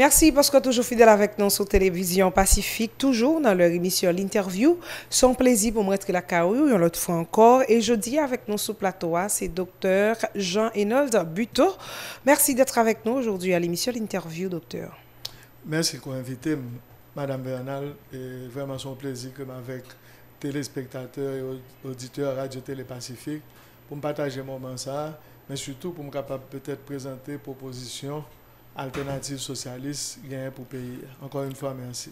Merci parce que toujours fidèle avec nous sur Télévision Pacifique, toujours dans leur émission L'Interview. Son plaisir pour me mettre la carrure une autre fois encore. Et jeudi avec nous sur plateau, c'est docteur Jean-Enold Buteau. Merci d'être avec nous aujourd'hui à l'émission L'Interview, docteur. Merci pour inviter Madame Bernal. Et vraiment son plaisir que avec téléspectateurs et auditeurs Radio Télé Pacifique pour me partager mon moment ça, mais surtout pour me capable peut-être présenter propositions alternative socialiste gain pour pays. Encore une fois, merci.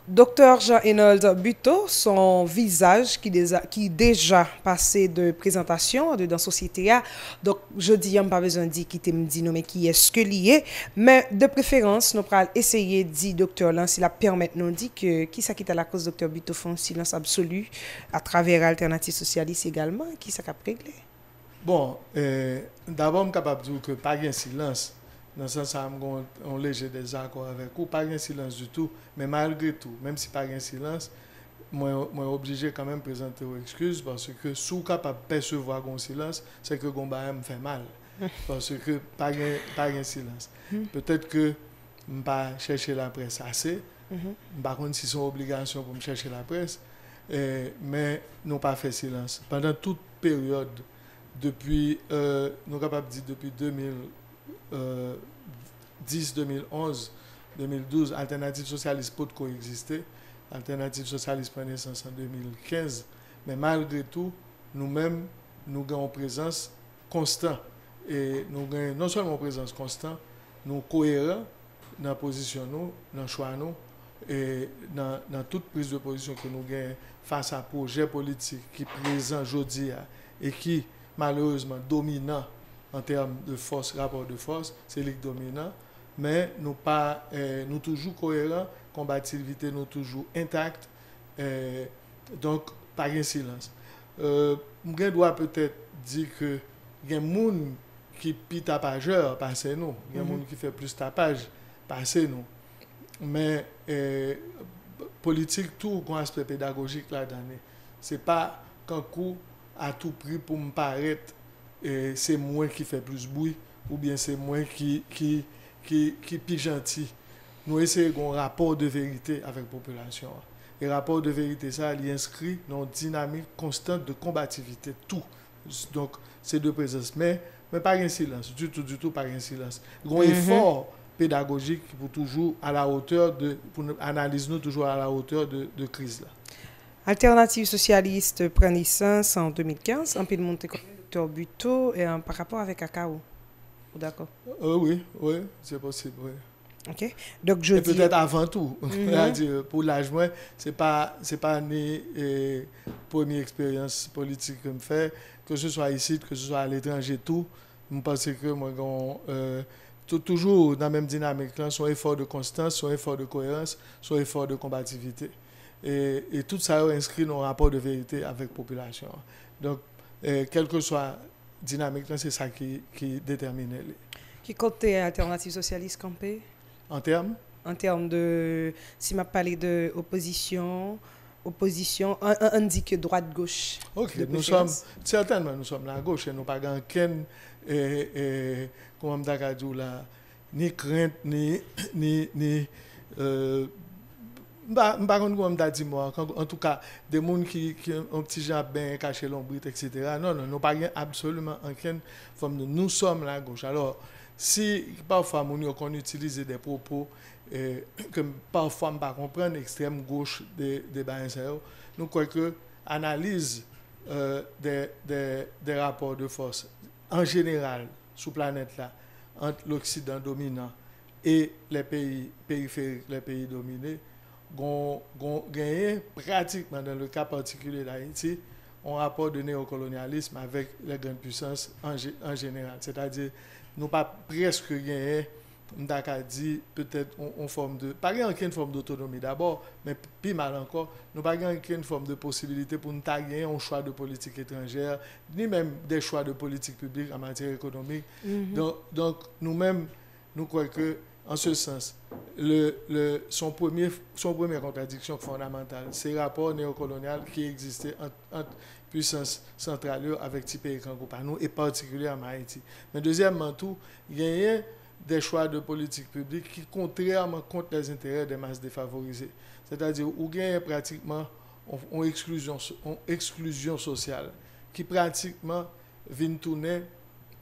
Docteur Jean-Enold Buteau, son visage qui déjà passé de présentation dans la société. Donc, je dis, pas besoin de dire qui me dit non, mais qui est-ce que lié. Mais de préférence, nous allons essayer de dire, docteur, là, si la permet, nous dit que qui ça quitte à la cause, docteur Buteau, fait un silence absolu à travers Alternative Socialiste également, qui ça a réglé? Bon, d'abord, je suis capable de dire que pas de silence. Dans le sens où on léger des accords avec vous, pas de silence du tout. Mais malgré tout, même si pas de silence, moi obligé quand même de présenter vos excuses parce que si vous êtes capable de percevoir un silence, c'est que le me fait mal. Parce que pas de silence. Peut-être que je ne vais pas chercher la presse assez. Par contre, si c'est une obligation pour me chercher la presse, mais nous n'avons pas fait silence. Pendant toute période, depuis, nous sommes capables de dire depuis 2010, 2011, 2012, Alternative Socialiste peut coexister. Alternative Socialiste prend naissance en 2015. Mais malgré tout, nous-mêmes, nous avons une présence constante. Et nous avons non seulement une présence constante, nous cohérents dans la position, dans le choix, et dans toute prise de position que nous avons face à un projet politique qui est présent aujourd'hui et qui, malheureusement, dominant en termes de force, rapport de force, c'est le dominant, mais nous pas, nous toujours cohérents, combativité nous toujours intacte, donc pas de silence. Je dois peut-être dire que il y a des gens qui sont tapageurs parce que nous, il y a des gens qui font plus tapage parce que nous, mais politique tout un aspect pédagogique là-dedans. C'est pas qu'un coup à tout prix pour me paraître c'est moi qui fait plus bruit ou bien c'est moi qui plus gentil. Nous essayons un rapport de vérité avec la population. Et le rapport de vérité, ça, il est inscrit dans une dynamique constante de combativité, tout. Donc, c'est deux présences. Mais pas un silence, du tout pas un silence. Un effort pédagogique pour toujours à la hauteur pour analyser nous toujours à la hauteur de crise là. Alternative Socialiste prend naissance en 2015, en peu de monter docteur Buteau par rapport avec Cacao. D'accord. Oui, c'est possible, oui. OK. Donc je dis peut-être avant tout, pour l'âge moi, c'est pas une première expérience politique que je fais, que ce soit ici, que ce soit à l'étranger tout, je pense que moi toujours dans la même dynamique là, son effort de constance, son effort de cohérence, son effort de combativité. Et tout ça est inscrit dans un rapport de vérité avec la population. Donc, quelle que soit la dynamique, c'est ça qui détermine. Qui côté Alternative Socialiste campé? En termes de, si m'a parlé de opposition, on dit que droite-gauche. Ok, certainement nous sommes la gauche et nous n'avons pas aucune, comment on dit là, ni crainte, ni par contre, comme tu dit, moi, en tout cas, des gens qui ont un petit genre bien caché l'ombre, etc. Non, nous pas absolument aucune forme de nous sommes la gauche. Alors, si parfois on utilise des propos que parfois on ne comprend pas l'extrême gauche des bains, nous croyons que l'analyse des rapports de force en général sur la planète là, entre l'Occident dominant et les pays périphériques, les pays dominés, gagné pratiquement dans le cas particulier d'Haïti un rapport de néocolonialisme avec les grandes puissances en général. C'est-à-dire, nous pas presque gagné, on dit peut-être en forme de, pas aucune forme d'autonomie d'abord, mais plus mal encore, nous pas aucune forme de possibilité pour nous gagner un choix de politique étrangère, ni même des choix de politique publique en matière économique. Donc nous-mêmes, nous croyons que en ce sens, son première contradiction fondamentale, c'est le rapport néocolonial qui existait entre puissance centrale avec les pays Kangoupano et particulièrement Haïti. Mais deuxièmement, tout, il y a des choix de politique publique qui contrairement contre les intérêts des masses défavorisées. C'est-à-dire où gagne pratiquement une exclusion sociale qui pratiquement vient tourner,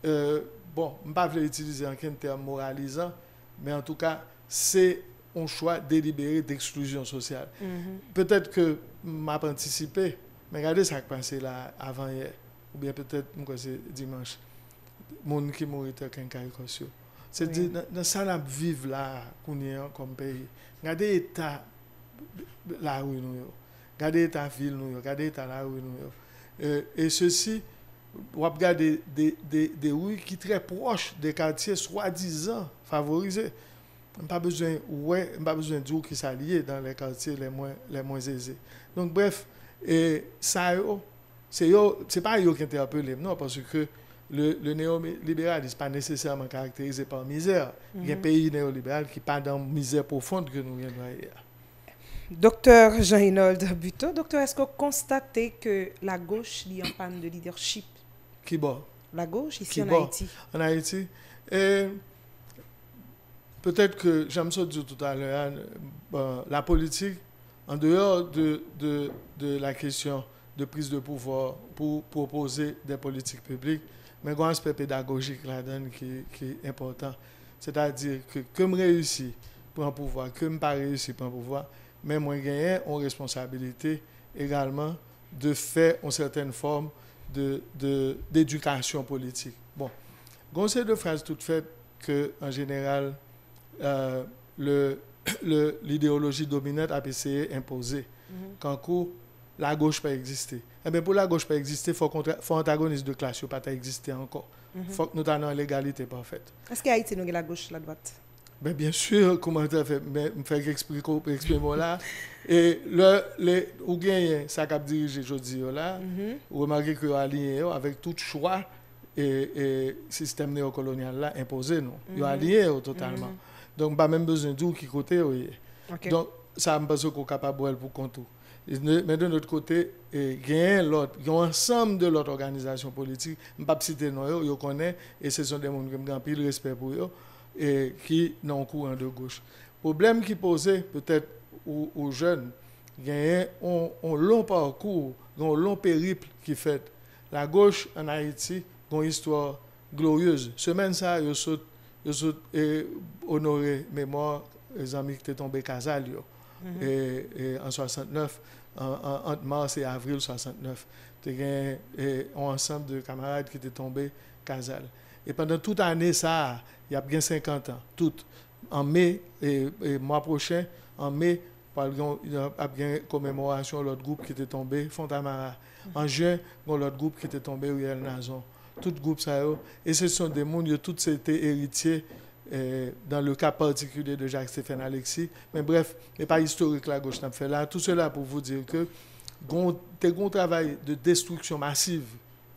bon, je ne vais pas utiliser un terme moralisant, mais en tout cas, c'est un choix délibéré d'exclusion sociale. Peut-être que m'a anticipé, mais regardez ça qui passé là avant hier, ou bien peut-être que c'est dimanche. Monde qui mourit en quincaillerie. C'est-à-dire, dans ça, nous vivons là, comme pays. Regardez l'état la rue, regardez l'état ville, regardez l'état la rue. Et ceci, on regarde des rues qui sont très proches des quartiers soi-disant favorisés. Pas besoin de dire qui sont liés dans les quartiers les moins aisés. Donc, bref, et ça, c'est pas eux qui interpellent, non, parce que le néolibéralisme n'est pas nécessairement caractérisé par misère. Il y a un pays néolibéral qui n'est pas dans la misère profonde que nous venons de voir. Docteur Jean-Inold Buteau, docteur, est-ce que vous constatez que la gauche est en panne de leadership? Qui bon? La gauche ici Qui en bon? Haïti. En Haïti. Et peut-être que, j'aime ça dire tout à l'heure, la politique, en dehors de la question de prise de pouvoir pour proposer des politiques publiques, mais il y a un aspect pédagogique là-dedans qui est important. C'est-à-dire que comme réussi pour un pouvoir, comme pas réussi pour un pouvoir, mais moi j'ai une responsabilité également de faire une certaine forme d'éducation politique. Bon, il y a deux phrases toutes faites que, en général, l'idéologie dominante a essayé d'imposer. Quand la gauche peut exister. Eh bien, pour la gauche peut exister, il faut antagonisme de classe, pas exister encore. Il faut que nous ayons une l'égalité parfaite. Est-ce qu'Haïti nous a la gauche, la droite? Ben, bien sûr, comment tu fait, me faire exprimer là. Et où gagne ça qui a dirigé aujourd'hui là, vous remarquez que allié avec tout choix et système néocolonial là imposé nous. Ils allié totalement. Donc pas même besoin de dire qui côté okay. Donc ça me pense qu'on est capable pour contour. Mais de notre côté, il y a un ensemble de l'autre organisation politique, je ne vais pas citer non, je connais, et ce sont des gens qui ont pile respect pour eux, et qui n'ont courant de gauche. Le problème qui posait peut-être aux jeunes, il y a un long parcours, un long périple qui fait. La gauche en Haïti a une histoire glorieuse. Semaine ça, je saute honorer mémoire des amis qui étaient tombés Casal. Et en 69, entre mars et avril 69, il y a un ensemble de camarades qui étaient tombés Casal. Et pendant toute l'année, ça, il y a bien 50 ans, tout. En mai, et mois prochain, en mai, il y a bien commémoration de l'autre groupe qui était tombé, Fontamara. En juin, il y a l'autre groupe qui était tombé, Riel Nazon. Tout groupe, ça, et ce sont des gens qui ont tous été héritiers. Dans le cas particulier de Jacques-Stéphane Alexis. Mais bref, ce n'est pas historique la gauche n'a fait là. Tout cela pour vous dire que il y a un travail de destruction massive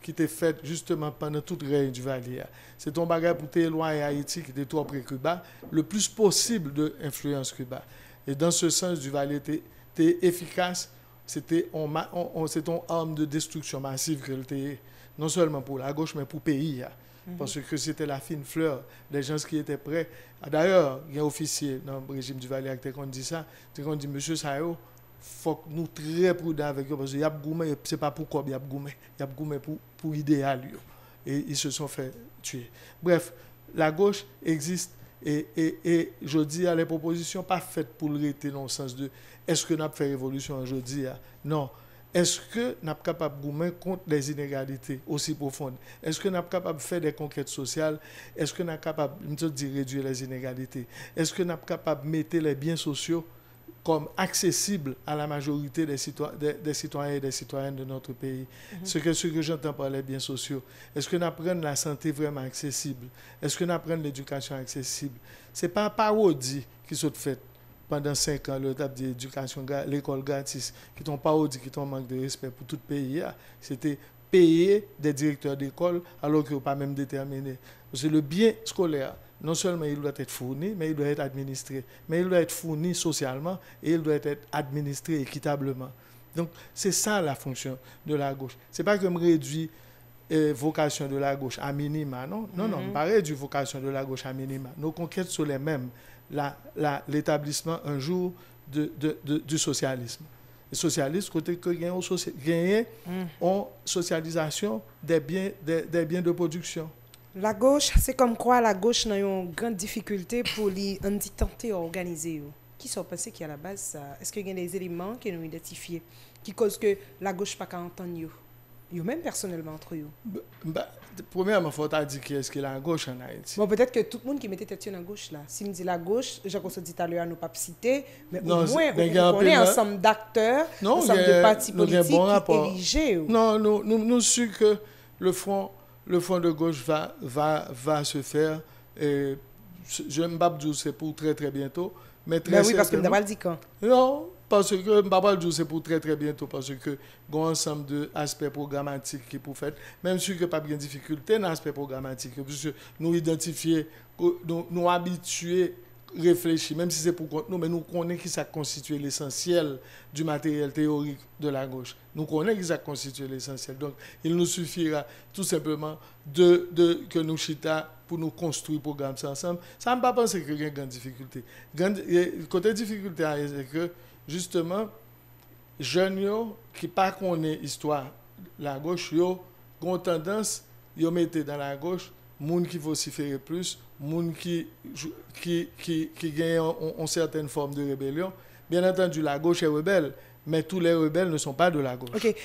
qui était fait justement pendant toute le règne du Valier. C'est un bagage pour éloigner Haïti qui était trop près Cuba, le plus possible de influence Cuba. Et dans ce sens, du Valier était efficace. C'était une arme de destruction massive que était, non seulement pour la gauche, mais pour le pays. Parce que c'était la fine fleur des gens qui étaient prêts. D'ailleurs, il y a un officier dans le régime du Valier qui dit ça. Il dit, monsieur Sayo, il faut que nous soyons très prudents avec eux parce que ce n'est pas pourquoi il y a goumé pour l'idéal. Et ils se sont fait tuer. Bref, la gauche existe et je dis, les propositions pas faites pour le rester dans le sens de est-ce que nous avons fait révolution aujourd'hui? Non. Est-ce que nous sommes capables de goumer contre les inégalités aussi profondes? Est-ce que nous sommes capables de faire des conquêtes sociales? Est-ce que nous sommes capables de réduire les inégalités? Est-ce que nous sommes capables de mettre les biens sociaux comme accessibles à la majorité des citoyens et des citoyennes de notre pays? Ce que j'entends par les biens sociaux. Est-ce que nous apprenons la santé vraiment accessible? Est-ce que nous apprenons l'éducation accessible? Ce n'est pas parodie qui sont faites. Pendant 5 ans, le table d'éducation, l'école gratis, qui t'ont parodie, qui t'ont manque de respect pour tout le pays, c'était payer des directeurs d'école alors qu'ils n'ont pas même déterminé. Parce que le bien scolaire, non seulement il doit être fourni, mais il doit être administré. Mais il doit être fourni socialement et il doit être administré équitablement. Donc, c'est ça la fonction de la gauche. Ce n'est pas comme réduire vocation de la gauche à minima, non? Non, non, pareil du vocation de la gauche à minima. Nos conquêtes sont les mêmes. L'établissement un jour du socialisme. Le socialisme, côté que gagner en socialisation des biens de production. La gauche, c'est comme quoi la gauche a une grande difficulté pour les tenter organiser. Qui sont pensés qu'à la base, ça? Est-ce qu'il y a des éléments qui nous identifiés qui causent que la gauche pas qu'à entendre yo même personnellement entre eux? Premièrement, il faut dire qui est-ce que la gauche en Haïti. Bon, peut-être que tout le monde qui mettait tête dans la gauche là. Si me dit la gauche, j'ai qu'on se dit tout à l'heure, nous pas citer, mais non, au moins on est ensemble d'acteurs, ensemble de partis politiques qui érigés. Non, nous sommes que le front de gauche va se faire. Et je ne vais pas dire c'est pour très très bientôt, mais très oui, parce que je ne dit quand. Non, parce que je ne vais pas dire c'est pour très très bientôt, parce que il y a un ensemble d'aspects programmatiques qui pour faire, même si il n'y a pas de difficulté dans l'aspect programmatique, parce que nous identifier, nous habituer, réfléchir, même si c'est pour contre nous, mais nous connaissons qui ça constitue l'essentiel du matériel théorique de la gauche. Nous connaissons qui ça constitue l'essentiel. Donc, il nous suffira tout simplement que nous chita pour nous construire le programme ensemble. Ça ne me pas penser qu'il y a une grande difficulté. Côté difficulté, c'est que, justement, jeunes qui ne connaissent pas l'histoire de la gauche, ils ont tendance à mettre dans la gauche gens qui vocifèrent plus, gens qui gagnent une certaine forme de rébellion. Bien entendu, la gauche est rebelle, mais tous les rebelles ne sont pas de la gauche. Ok,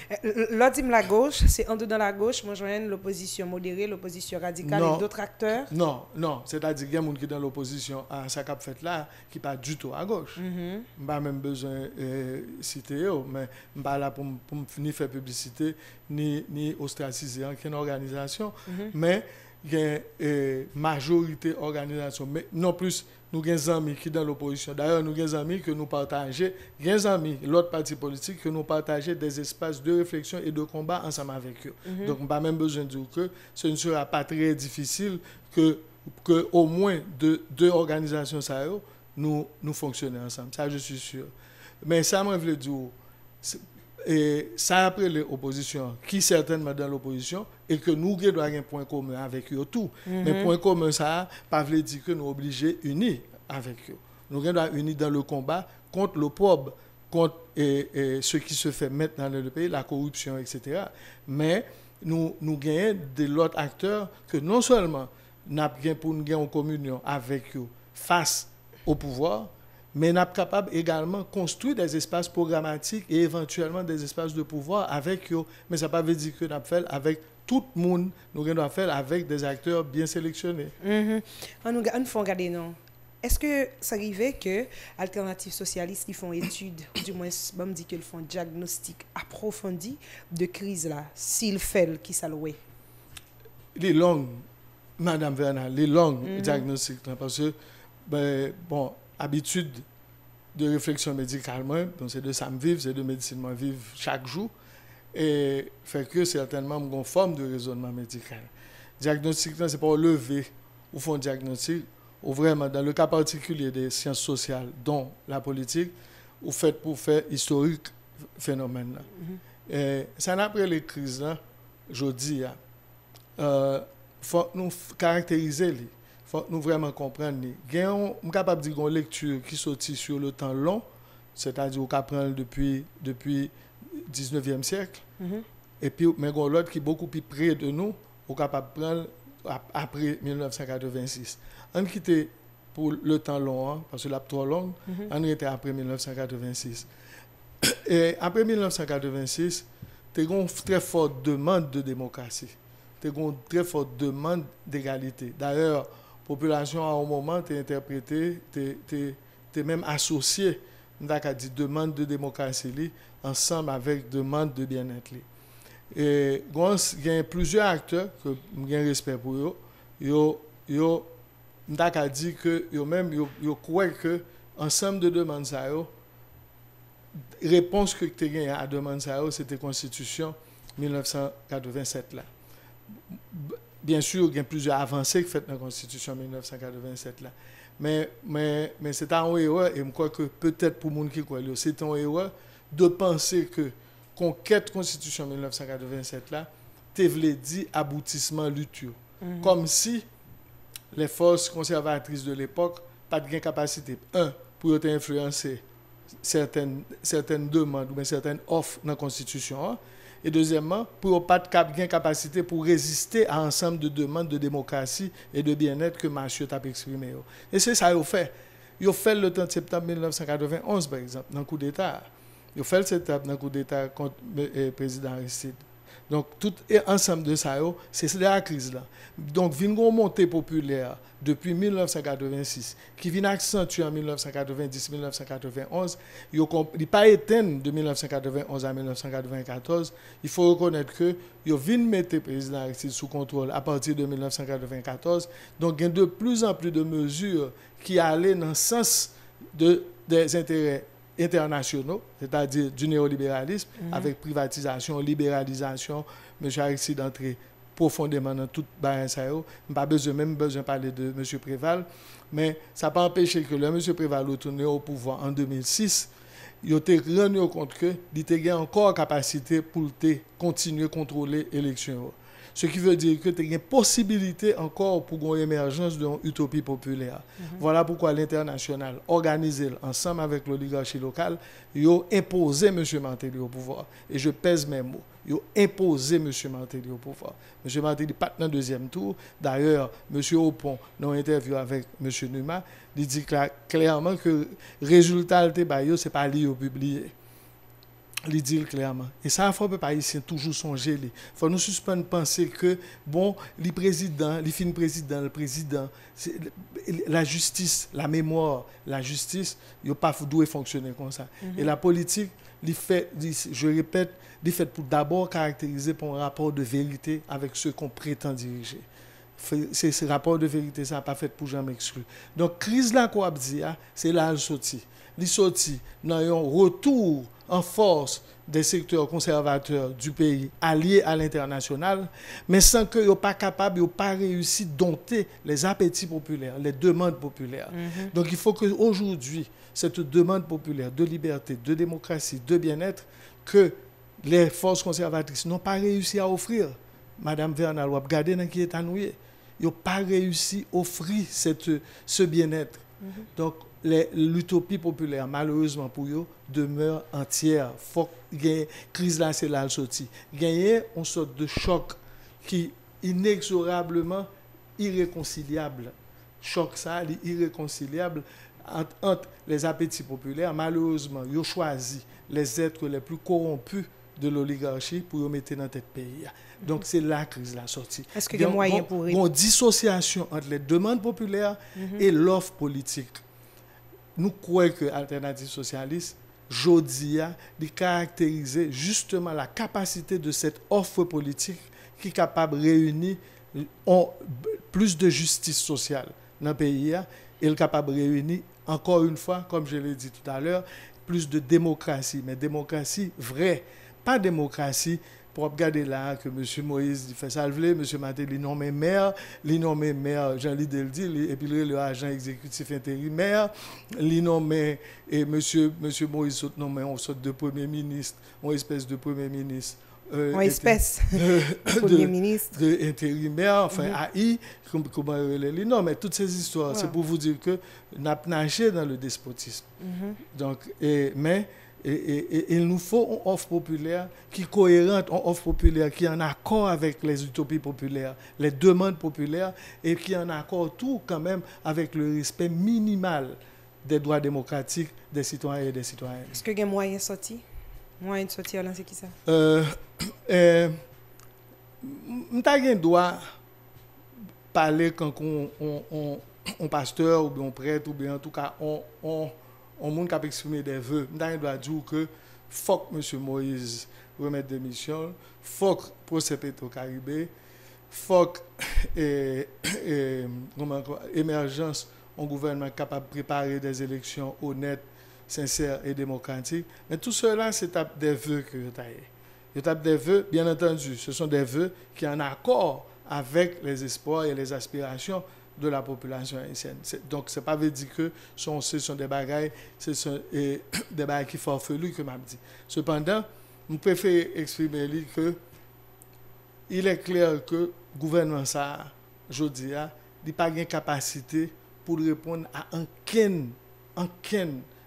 là, dit la gauche, c'est en dedans la gauche, moi je vois l'opposition modérée, l'opposition radicale et d'autres acteurs. Non, c'est-à-dire qu'il y a des gens qui sont dans l'opposition à ce qu'a fait là, qui ne sont pas du tout à gauche. Je n'ai pas même besoin de citer, mais je ne suis pas là pour ni faire publicité, ni ostraciser aucune organisation. Mais il y a une majorité d'organisations. Mais non plus, nous avons des amis qui sont dans l'opposition. D'ailleurs, nous avons des amis que nous partageons, des amis, l'autre parti politique, que nous partageons des espaces de réflexion et de combat ensemble avec eux. Donc, on n'a pas même besoin de dire que ce ne sera pas très difficile que au moins deux organisations, ça, nous fonctionnons ensemble. Ça, je suis sûr. Mais ça, je veux dire, et ça après l'opposition, qui certainement dans l'opposition, et que nous devons avoir un point commun avec eux tout. Mais point commun, ça ne veut pas dire que nous sommes obligés unis avec eux. Nous devons être unis dans le combat contre l'opprobre, contre ce qui se fait maintenant dans le pays, la corruption, etc. Mais nous gagnons de l'autre acteur que non seulement nous avons pour nous gagner en communion avec eux face au pouvoir, mais nous sommes capables également de construire des espaces programmatiques et éventuellement des espaces de pouvoir avec eux. Mais ça ne veut pas dire que nous avons fait avec tout le monde, nous devons faire avec des acteurs bien sélectionnés. On faut regarder, non? Est-ce que ça arrivait que Alternative Socialiste qui font études, du moins, on me dit qu'ils font diagnostic approfondi de crise là, s'ils font, qui ça louait? Les longues, Madame Vernal, les longues diagnostics, parce que, bon, habitude de réflexion médicale, donc c'est de ça me vivre, c'est de médecine me vivre chaque jour, et fait que certainement une forme de raisonnement médical. Diagnostic, c'est pas lever ou font diagnostic, ou vraiment dans le cas particulier des sciences sociales, dont la politique, ou fait pour faire historique phénomène là. Et ça n'après les crises là, je dis, faut nous caractériser les. Il faut nous vraiment comprendre. Je suis capable de dire une lecture qui sortit sur le temps long, c'est-à-dire qu'on apprend depuis le 19e siècle, et puis mais l'autre qui est beaucoup plus près de nous, on est capable de prendre après 1986. On quittait pour le temps long, parce que la trop longue, on était après 1986. Et après 1986, il y a une très forte demande de démocratie, il y a une très forte demande d'égalité. D'ailleurs, la population, à un moment, t'es interprété, t'es même associé, d'accord, dit demande de démocratie ensemble avec demande de bien-être. Et il y a plusieurs acteurs que j'ai respect pour eux. Yo d'accord dit que yo croient que ensemble de demandes ça réponse que tu gagné à demande ça c'était constitution 1987 là. Bien sûr, il y a plusieurs avancées faites dans la Constitution 1987 là. Mais c'est un erreur, et je crois que peut-être pour les gens qui croient, c'est une erreur de penser que conquête Constitution 1987 là, te vle di aboutissement lutte yo. Comme si les forces conservatrices de l'époque pas de capacité pour influencer certaines demandes ou bien certaines offres dans la constitution et deuxièmement pour pas de capacité pour résister à un ensemble de demandes de démocratie et de bien-être que monsieur t'a exprimé et c'est ça yo fait le 30 septembre 1991 par exemple dans le coup d'état yo fait cette étape dans le coup d'état contre le président Aristide. Donc, tout ensemble de ça, c'est la crise là. Donc, vient une montée populaire depuis 1986, qui vient accentuer en 1990-1991. Il n'est pas éteint de 1991 à 1994. Il faut reconnaître que il vient mettre le président Aristide sous contrôle à partir de 1994. Donc, il y a de plus en plus de mesures qui allaient dans le sens des intérêts internationaux, c'est-à-dire du néolibéralisme, avec privatisation, libéralisation. M. Aristide entré profondément dans toute barrière ça. Pas besoin de parler de M. Préval, mais ça n'a pas empêché que le M. Préval retourné au pouvoir en 2006, il a rendu compte que il a encore capacité pour continuer à contrôler l'élection. Ce qui veut dire que tu as une possibilité encore pour une émergence d'une utopie populaire. Voilà pourquoi l'international, organisé ensemble avec l'oligarchie locale, ils ont imposé M. Martelly au pouvoir. Et je pèse mes mots. Ils ont imposé M. Martelly au pouvoir. M. Martelly pas dans le deuxième tour. D'ailleurs, M. Opon, dans une interview avec M. Numa, il dit clairement que le résultat de ce n'est pas lui au publié. Il dit clairement. Et ça, il faut pas ici toujours songer. Il faut nous suspendre penser que, bon, le président, la justice, la mémoire, la justice, il ne pas doit fonctionner comme ça. Et la politique, je répète, il fait pour d'abord caractériser pour un rapport de vérité avec ceux qu'on prétend diriger. C'est ce rapport de vérité, ça n'a pas fait pour jamais exclure. Donc, crise là, qu'on a dit, c'est là le sorti. Il sorti dans un retour en force des secteurs conservateurs du pays alliés à l'international, mais sans qu'ils ne soient pas capables, ils n'ont pas réussi à dompter les appétits populaires, les demandes populaires. Donc il faut qu'aujourd'hui, cette demande populaire de liberté, de démocratie, de bien-être, que les forces conservatrices n'ont pas réussi à offrir. Madame Vernal, vous regardez dans qui est annoué. Ils n'ont pas réussi à offrir ce bien-être. Donc, l'utopie populaire, malheureusement pour eux, demeure entière. Il faut que la crise là, c'est là le sorti. Gagner une sorte de choc qui est inexorablement irréconciliable. Choc ça, irréconciliable entre les appétits populaires. Malheureusement, ils ont choisi les êtres les plus corrompus de l'oligarchie pour mettre dans tête pays. Donc c'est la crise la sortie. Est-ce qu'il y a des moyens pour une dissociation entre les demandes populaires et l'offre politique. Nous croyons que l'alternative socialiste, Jodia, caractériser justement la capacité de cette offre politique qui est capable de réunir plus de justice sociale dans le pays et est capable de réunir, encore une fois, comme je l'ai dit tout à l'heure, plus de démocratie, mais démocratie vraie, pas démocratie pour regarder là que M. Moïse fait salver, M. Martelly nommé maire, Jean-Lidé le dit, et puis le agent exécutif intérimaire, il nommé et M. Moïse nommé une sorte de premier ministre, une espèce de premier ministre. Une espèce de premier ministre. De intérimaire, enfin, AI, comment non, mais toutes ces histoires, c'est pour vous dire que nous avons nagé dans le despotisme. Donc, mais il nous faut une offre populaire qui est cohérente, une offre populaire qui est en accord avec les utopies populaires, les demandes populaires, et qui est en accord tout quand même avec le respect minimal des droits démocratiques des citoyens et des citoyennes. Est-ce qu'il y a moyen de sortir? Moyen de sortir là, c'est qui ça? Je dois parler quand on pasteur ou bien on prêtre ou bien en tout cas on monde qui a exprimé des vœux. Je dois dire que faut que M. Moïse remette démission, faut que procès Petro-Caribé, faut que émergence un gouvernement capable de préparer des élections honnêtes, sincères et démocratiques. Mais tout cela, c'est des vœux que je taille. Je tape des vœux, bien entendu, ce sont des vœux qui sont en accord avec les espoirs et les aspirations de la population haïtienne. Donc, ce n'est pas veut dire que ce sont des bagailles, ce sont des bagailles qui sont farfelues, que m'a dit. Cependant, je préfère exprimer que il est clair que le gouvernement, ça, je dis, il n'a pas de capacité pour répondre à aucun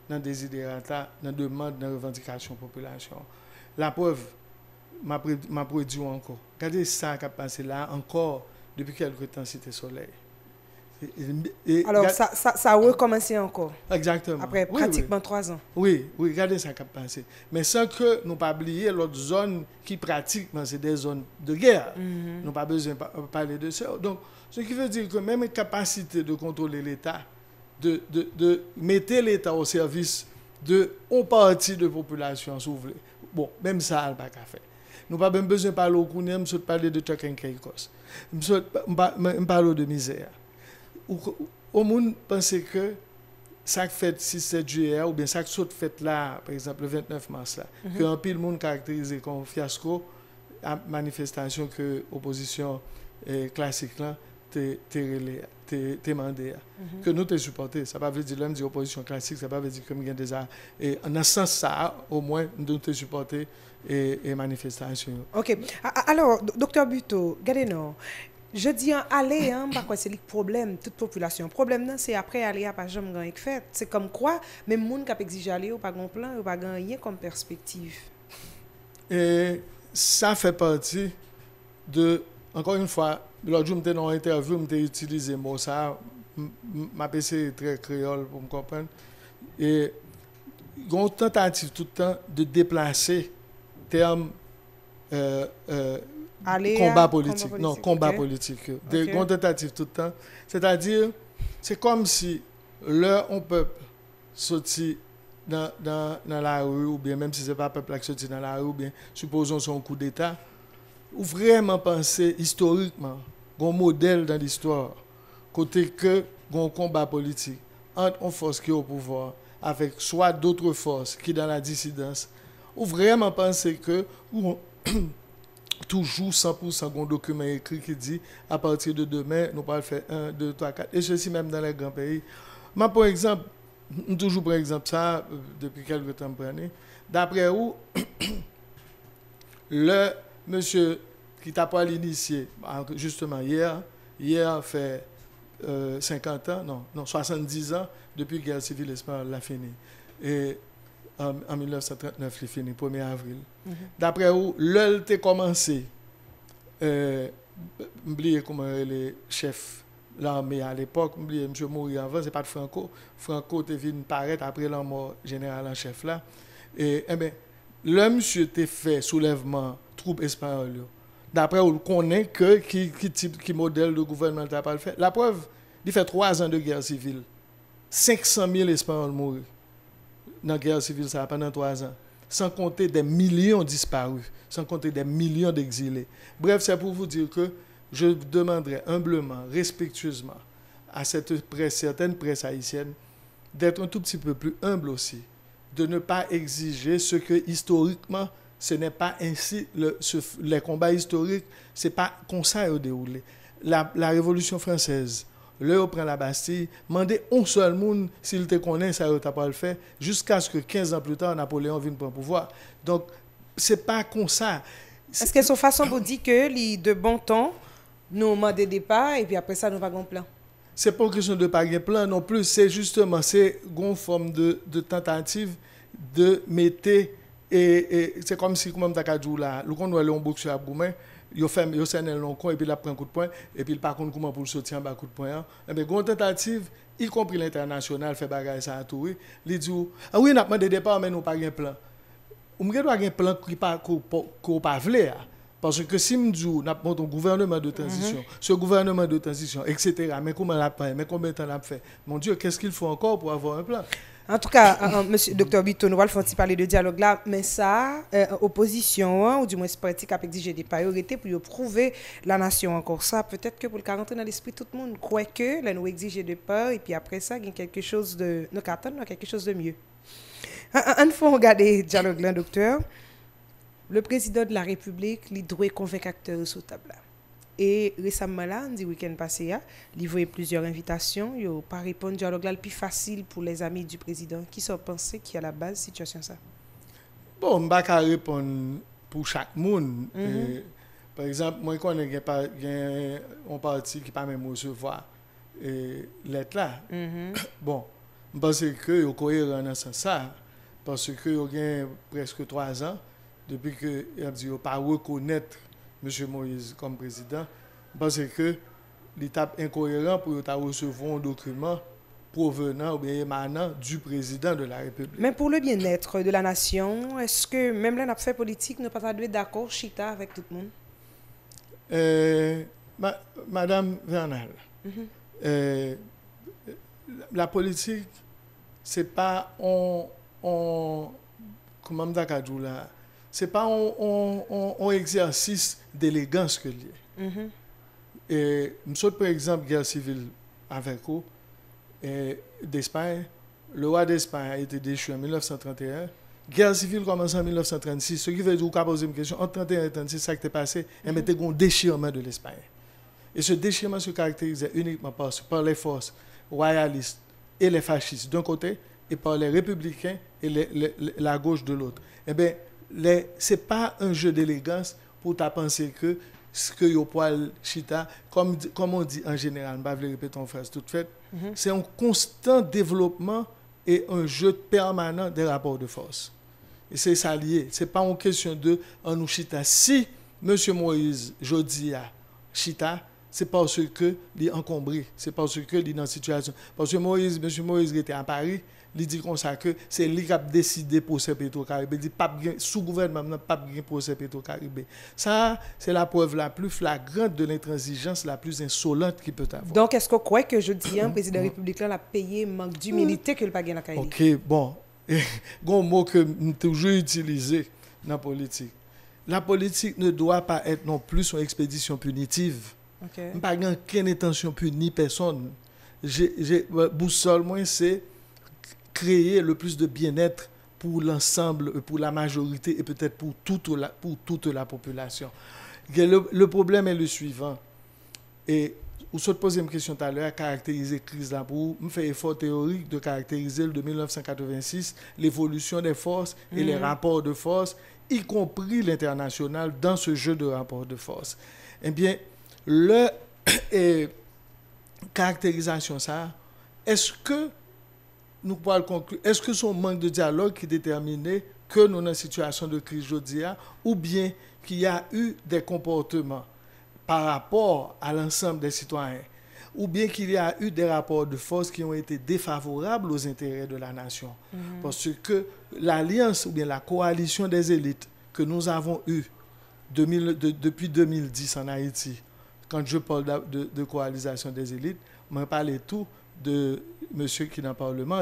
dans des idéata, dans demande, dans revendication de la population. La preuve, m'a produit encore. Regardez ça qui a passé là encore depuis quelque temps, Cité Soleil. Alors, ça a recommencé encore. Exactement. Après pratiquement 3 ans. Oui, regardez ça qui a passé. Mais sans que nous pas oublier l'autre zone qui pratiquement, c'est des zones de guerre. Nous n'avons pas besoin de parler de ça. Donc, ce qui veut dire que même une capacité de contrôler l'État, de mettre l'État au service de une partie de la population, si vous voulez. Bon, même ça, elle n'a pas qu'à faire. Nous n'avons pas besoin de parler au Kounia, nous parler de chacun qui nous parler de misère. Au monde pense que ça fait 6-7 juillet ou bien ça saute fait là, par exemple le 29 mars là, que un pile monde caractérisé comme fiasco à manifestation que l'opposition classique là t'es mandé que nous t'es supporté. Ça ne veut pas dire l'homme dit opposition classique, ça ne veut pas dire que nous déjà et en un sens ça au moins nous t'es supporté et manifestation. OK. Alors docteur Buteau, regardez-nous. Je dis aller parce que c'est le problème toute population. Le problème c'est après aller à pas jamais grand fait. C'est comme quoi même monde qui a exigé aller ou pas grand plan ou pas rien comme perspective. Et ça fait partie de encore une fois l'autre jour j'étais dans une interview m'étais utilisé mot ça m'a PC très créole pour me comprendre et une tentative tout le temps de déplacer terme combat politique. Non, combat politique. Des grandes tentatives tout le temps. C'est-à-dire, c'est comme si on peuple sorti dans la rue, ou bien même si ce n'est pas un peuple qui sorti dans la rue, ou bien supposons son coup d'État, ou vraiment penser historiquement, un modèle dans l'histoire, côté que un combat politique entre une force qui est au pouvoir, avec soit d'autres forces qui sont dans la dissidence, ou vraiment penser que toujours 100% un document écrit qui dit à partir de demain, nous allons faire 1, 2, 3, 4. Et ceci même dans les grands pays. Moi, par exemple, toujours par exemple ça, depuis quelques temps, d'après où, le monsieur qui t'a pas l'initié, justement hier fait 50 ans, non, 70 ans, depuis que la guerre civile espagnole l'a fini. Et en 1939, il est fini, 1er avril. D'après où, l'heure a commencé, j'oublie comment les chefs de l'armée à l'époque, j'oublie M. Moury avant, ce n'est pas de Franco. Franco était venu paraître après la mort générale en chef là. Et bien, le monsieur a fait soulèvement troupes espagnoles. D'après où, on connaît que qui modèle de gouvernement n'a pas le fait. La preuve, il fait 3 ans de guerre civile. 500 000 Espagnols morts dans la guerre civile ça, pendant 3 ans. Sans compter des millions disparus, sans compter des millions d'exilés. Bref, c'est pour vous dire que je demanderai humblement, respectueusement à certaine presse haïtienne d'être un tout petit peu plus humble aussi, de ne pas exiger ce que historiquement, ce n'est pas ainsi, les combats historiques, ce n'est pas comme ça au déroulé. La Révolution française, on prend la Bastille, demander un seul monde s'il te connaît, ça ne pas le faire, jusqu'à ce que 15 ans plus tard, Napoléon vienne prendre le pouvoir. Donc, ce n'est pas comme ça. Est-ce que c'est une façon pour dire que, de bon temps, nous demandons des départs et puis après ça, nous n'avons pas de plan? Ce n'est pas une question de pas de plan non plus, c'est justement une forme de tentative de mettre, et c'est comme si, comme tu as dit là, le qu'on a un boxeur à Boumain, il fait un long con et puis il prend un coup de poing et puis il par contre comment pour sortir en bas coup de poing. Et bien grande tentative, y compris l'international fait bagarre ça à tout. Il dit ah oui, on a demandé départ mais nous pas un plan. On doit avoir un plan qui pas qu'on pas veut parce que si nous dit on a un gouvernement de transition, ce gouvernement de transition etc. mais comment l'a fait, mais combien de temps l'a fait? Mon Dieu, qu'est-ce qu'il faut encore pour avoir un plan? En tout cas, monsieur Dr Buteau, nous allons parler de dialogue là, mais ça, opposition, ou du moins politique a exigé des priorités pour prouver la nation encore ça. Peut-être que pour le rentrer dans l'esprit tout le monde croit que là nous exiger de peur et puis après ça, il y a quelque chose de nous attendons quelque chose de mieux. Un fois regarder le dialogue là, docteur, le président de la République, il doit convaincre acteurs sur table là. Et récemment là, le week-end passé, il voyait plusieurs invitations. Il n'a pas répondu au dialogue là, le plus facile pour les amis du président. Qui sont pensés qui est à la base de la situation ça? Bon, je ne vais pas répondre pour chaque monde. Par exemple, moi, quand on parti qui pas même recevoir lettre là. Bon, je pense que est cohérent dans ce sens, parce que il y a presque 3 ans, depuis que il a dit pas reconnaître M. Moïse comme président, je pense que l'étape incohérent pour recevoir un document provenant ou bien émanant du président de la République. Mais pour le bien-être de la nation, est-ce que même là, fait politique, ne pas d'accord, chita avec tout le monde? Madame Vernal, la politique, c'est pas comment me dire là, c'est pas un exercice d'élégance que lié. Et monsieur par exemple guerre civile avec vous d'Espagne, le roi d'Espagne a été déchu en 1931. Guerre civile commence en 1936, ce qui veut dire qu'on poser une question entre 31 et 1936, ça qui est passé, et mettait un déchirement de l'Espagne. Et ce déchirement se caractérisait uniquement par les forces royalistes et les fascistes d'un côté, et par les républicains et la gauche de l'autre. Eh bien, ce n'est pas un jeu d'élégance pour ta penser que ce que yo poil chita, comme on dit en général, je ne vais pas répéter en phrase toute faite, c'est un constant développement et un jeu permanent des rapports de force. Et c'est ça lié. Ce n'est pas une question de en nous chita. Si M. Moïse, jodi a chita, c'est parce que il est encombré, c'est parce que il est dans une situation. Parce que M. Moïse était à Paris, il dit comme ça que c'est lui qui a décidé pour ce Petro-Caribé. Il dit pas sous gouvernement pas bien pour ce Petro-Caribé. Ça c'est la preuve la plus flagrante de l'intransigeance la plus insolente qu'il peut avoir. Donc est-ce que vous croyez que je dis un président républicain a payé manque d'humilité que le pas gagné dans OK, bon. Un mot que nous toujours utilisé dans la politique. La politique ne doit pas être non plus une expédition punitive. Je n'ai pas aucune intention de punir personne. Boussole, moi, c'est créer le plus de bien-être pour l'ensemble, pour la majorité et peut-être pour toute la population. Le problème est le suivant. Et vous se posez une question tout à l'heure, caractériser la crise là pour me faire effort théorique de caractériser de 1986 l'évolution des forces et les rapports de force, y compris l'international, dans ce jeu de rapports de force. Eh bien, la caractérisation ça, est-ce que nous pouvons conclure, est-ce que son manque de dialogue qui déterminait que nous sommes dans une situation de crise aujourd'hui, ou bien qu'il y a eu des comportements par rapport à l'ensemble des citoyens, ou bien qu'il y a eu des rapports de force qui ont été défavorables aux intérêts de la nation. Parce que l'alliance ou bien la coalition des élites que nous avons eue depuis 2010 en Haïti, quand je parle de coalition des élites, je parle tout de monsieur qui est dans le Parlement.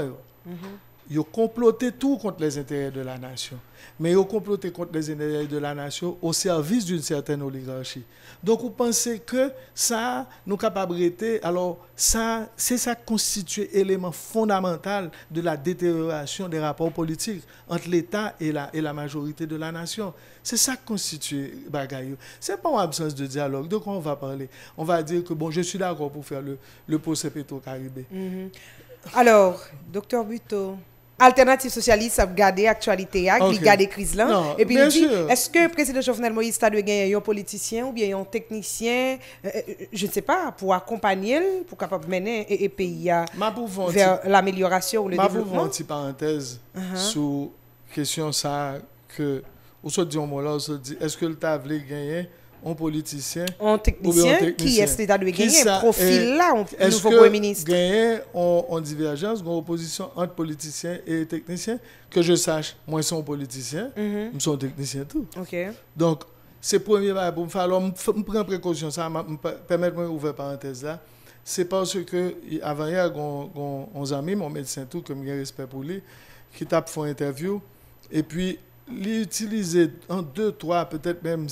Ils ont comploté tout contre les intérêts de la nation. Mais ils ont comploté contre les intérêts de la nation au service d'une certaine oligarchie. Donc, vous pensez que ça, nous capacités, alors ça, c'est ça qui constitue l'élément fondamental de la détérioration des rapports politiques entre l'État et la majorité de la nation. C'est ça qui constitue bagaille. Ce n'est pas en absence de dialogue. De quoi on va parler? On va dire que, bon, je suis d'accord pour faire le procès Petro-Caribé. Alors, Dr Buteau, Alternative socialiste a regardé l'actualité, il a regardé la crise là. Et puis il dit, est-ce que le président Jovenel Moïse a dû gagner un politicien ou bien un technicien, je ne sais pas, pour accompagner, pour capable mener le pays vers l'amélioration ou le développement? Je vais vous une petite parenthèse sur la question ça que, on se dit, est-ce que le table gagné un politicien, un technicien, qui est-ce qui a dû gagner un profil là, un nouveau Premier ministre? Est-ce que gagner en divergence, une opposition entre politiciens et techniciens? Que je sache, moi, je suis un politicien, je suis un technicien tout. Donc, c'est le premier pas pour me faire. Alors, je prends précaution, ça permettez-moi d'ouvrir parenthèse là. C'est parce que, avant hier, on ami, mon médecin tout, comme j'ai respect pour lui, qui t'a fait une interview, et puis, l'utiliser en 2, 3, peut-être même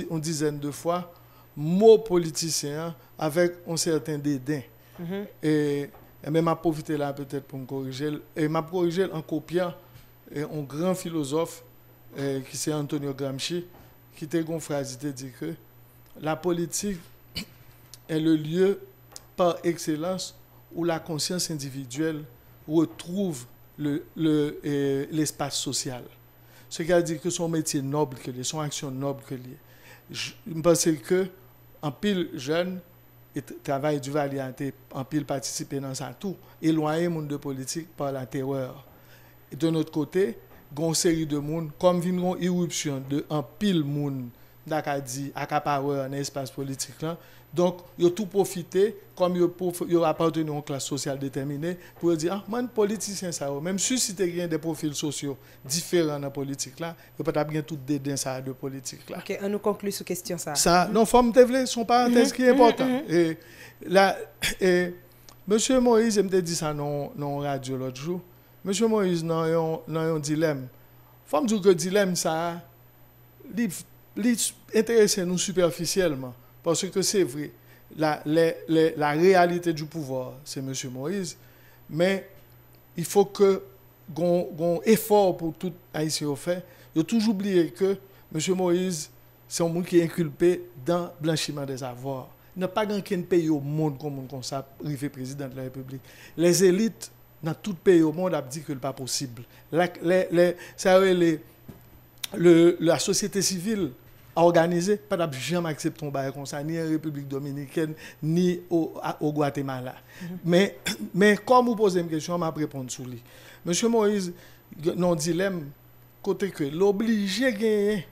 une dizaine de fois, mot politicien avec un certain dédain. Et même m'a profité là peut-être pour me corriger. Et m'a corrigé en copiant un grand philosophe qui c'est Antonio Gramsci, qui était une phrase, il dit que la politique est le lieu par excellence où la conscience individuelle retrouve l'espace social. Ce qui veut dire que son métier noble que lié, son action noble que lié. je pense que en pile jeune et travail du valianté, en pile participer dans ça tout, éloigner le monde de politique par la terreur. Et de notre côté, une série de monde, comme une irruption de en pile monde, d'Acadie, accapareur dans l'espace politique là. Donc, ils ont tout profité, comme ils ont appartenu à une classe sociale déterminée, pour dire, ah, man, politicien, ça, même si tu as des profils sociaux différents dans la politique là, il peut pas bien tout dédain ça de politique là. OK, on nous conclut sur question ça. Ça, non, faut me développer son parenthèse qui est important. Et là, Monsieur Moïse, il me dit ça dans radio l'autre jour. Monsieur Moïse, dans un dilemme. Faut me dire que le dilemme, ça, il intéresse nous superficiellement. Parce que c'est vrai, la réalité du pouvoir, c'est M. Moïse, mais il faut que un effort pour tout Haïtien fait. Il faut toujours oublier que M. Moïse, c'est un monde qui est inculpé dans le blanchiment des avoirs. Il n'y a pas qu'un pays au monde comme ça, arrivé président de la République. Les élites, dans tout pays au monde, ont dit que ce n'est pas possible. La société civile organisée, pas jamais accepté un bail comme ça, ni en République dominicaine, ni au Guatemala. Mais comme vous posez une question, je vais répondre sur lui. Monsieur Moïse, non dilemme, côté que l'obligé gagner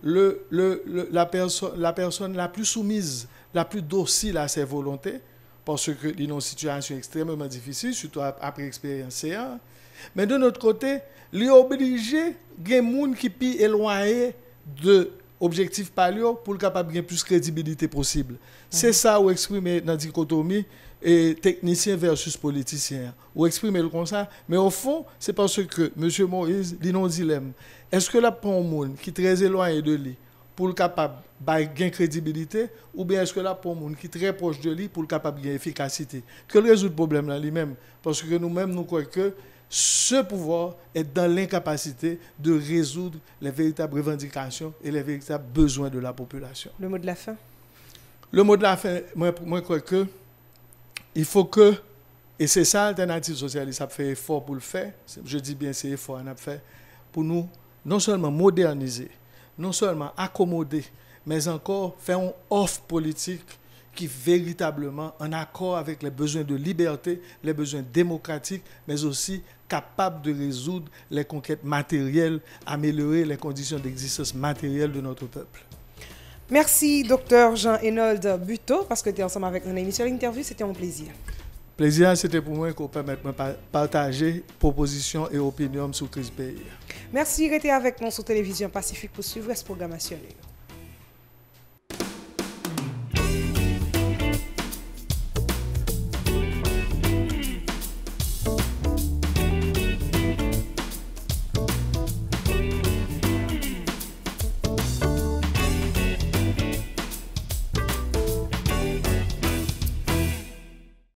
la personne la plus soumise, la plus docile à ses volontés, parce que il est dans une situation extrêmement difficile, surtout après l'expérience. Mais de notre côté, il est obligé de gagner des gens qui sont éloignés de objectif palio pour capable gagner plus de crédibilité possible. C'est ça où exprimer dans la dichotomie et technicien versus politicien. Ou exprimer le comme ça, mais au fond, c'est parce que M. Moïse dit non dilemme. Est-ce que là pour un monde qui est très éloigné de lui pour le capable gagner crédibilité ou bien est-ce que là pour un monde qui est très proche de lui pour le capable gagner efficacité? Que résoudre le problème là lui-même parce que nous-mêmes nous croyons que ce pouvoir est dans l'incapacité de résoudre les véritables revendications et les véritables besoins de la population. Le mot de la fin? Le mot de la fin, moi je crois que il faut que, et c'est ça l'alternative socialiste a fait effort pour le faire, je dis bien c'est effort qu'on a fait, pour nous non seulement moderniser, non seulement accommoder, mais encore faire une offre politique qui véritablement en accord avec les besoins de liberté, les besoins démocratiques, mais aussi capable de résoudre les conquêtes matérielles, améliorer les conditions d'existence matérielle de notre peuple. Merci, Dr Jean-Enold Buteau, parce que tu es ensemble avec nous. L'émission Interview, c'était un plaisir. Plaisir, c'était pour moi qu'on permette de partager propositions et opinions sur crise pays. Merci, restez avec nous sur Télévision Pacifique pour suivre cette programmation.